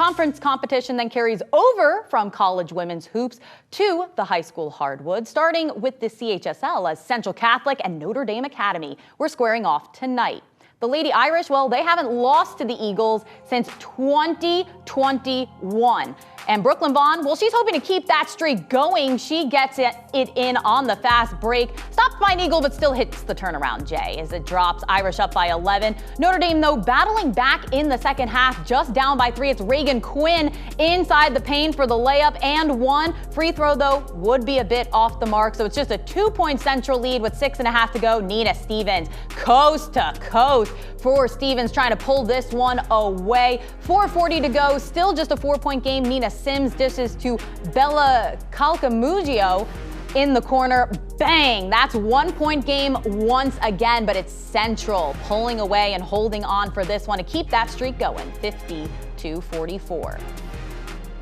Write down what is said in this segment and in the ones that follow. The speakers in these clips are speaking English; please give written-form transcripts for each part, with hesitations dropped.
Conference competition then carries over from college women's hoops to the high school hardwood, starting with the CHSL as Central Catholic and Notre Dame Academy were squaring off tonight. The Lady Irish, well, they haven't lost to the Eagles since 2021. And Brooklyn Vaughn, well, she's hoping to keep that streak going. She gets it in on the fast break. Stopped by an Eagle, but still hits the turnaround, Jay, as it drops Irish up by 11. Notre Dame, though, battling back in the second half, just down by 3. It's Reagan Quinn inside the paint for the layup and 1. Free throw, though, would be a bit off the mark. So it's just a 2-point Central lead with 6.5 to go. Nina Stevens, coast to coast for Stevens, trying to pull this one away. 4:40 to go, still just a 4-point game. Nina Sims dishes to Bella Calcamugio in the corner. Bang! That's 1-point game once again, but it's Central pulling away and holding on for this one to keep that streak going, 50-44.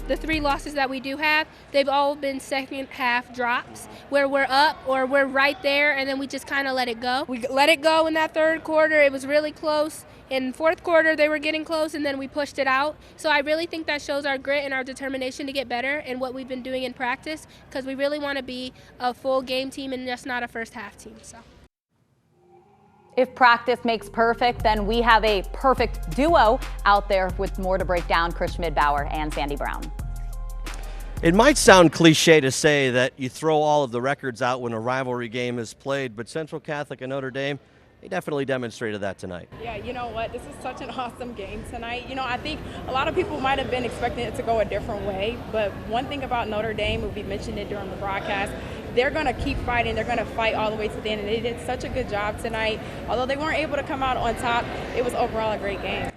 The 3 losses that we do have, they've all been second half drops where we're up or we're right there and then we just kind of let it go. We let it go in that third quarter. It was really close. In fourth quarter, they were getting close and then we pushed it out. So I really think that shows our grit and our determination to get better and what we've been doing in practice, because we really want to be a full game team and just not a first half team. So. If practice makes perfect, then we have a perfect duo out there. With more to break down, Chris Schmidbauer and Sandy Brown. It might sound cliche to say that you throw all of the records out when a rivalry game is played, but Central Catholic and Notre Dame, they definitely demonstrated that tonight. Yeah, you know what? This is such an awesome game tonight. You know, I think a lot of people might have been expecting it to go a different way, but one thing about Notre Dame, we mentioned it during the broadcast, they're going to keep fighting. They're going to fight all the way to the end, and they did such a good job tonight. Although they weren't able to come out on top, it was overall a great game.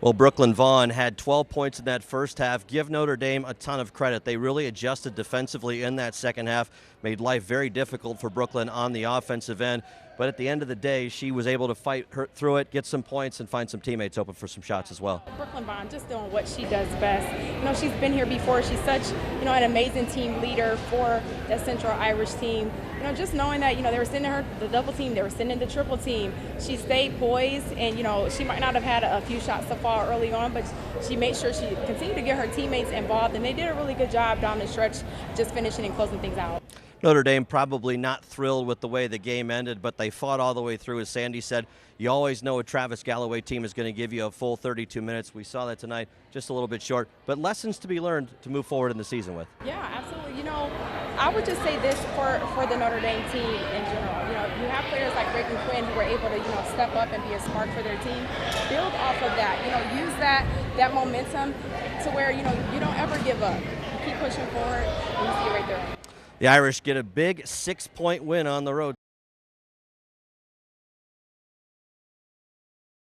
Well, Brooklyn Vaughn had 12 points in that first half. Give Notre Dame a ton of credit. They really adjusted defensively in that second half, made life very difficult for Brooklyn on the offensive end. But at the end of the day, she was able to fight through it, get some points, and find some teammates open for some shots as well. Brooklyn Vaughn just doing what she does best. You know, she's been here before. She's such, you know, an amazing team leader for that Central Irish team. You know, just knowing that, you know, they were sending her the double team, they were sending the triple team. She stayed poised, and, you know, she might not have had a few shots to fall early on, but she made sure she continued to get her teammates involved, and they did a really good job down the stretch, just finishing and closing things out. Notre Dame probably not thrilled with the way the game ended, but they fought all the way through. As Sandy said, you always know a Travis Galloway team is going to give you a full 32 minutes. We saw that tonight, just a little bit short, but lessons to be learned to move forward in the season with. Yeah, absolutely. You know, I would just say this for the Notre Dame team in general. You know, you have players like Reagan Quinn who were able to, you know, step up and be a spark for their team. Build off of that. You know, use that momentum to where, you know, you don't ever give up. You keep pushing forward, and you see it right there. The Irish get a big 6-point win on the road.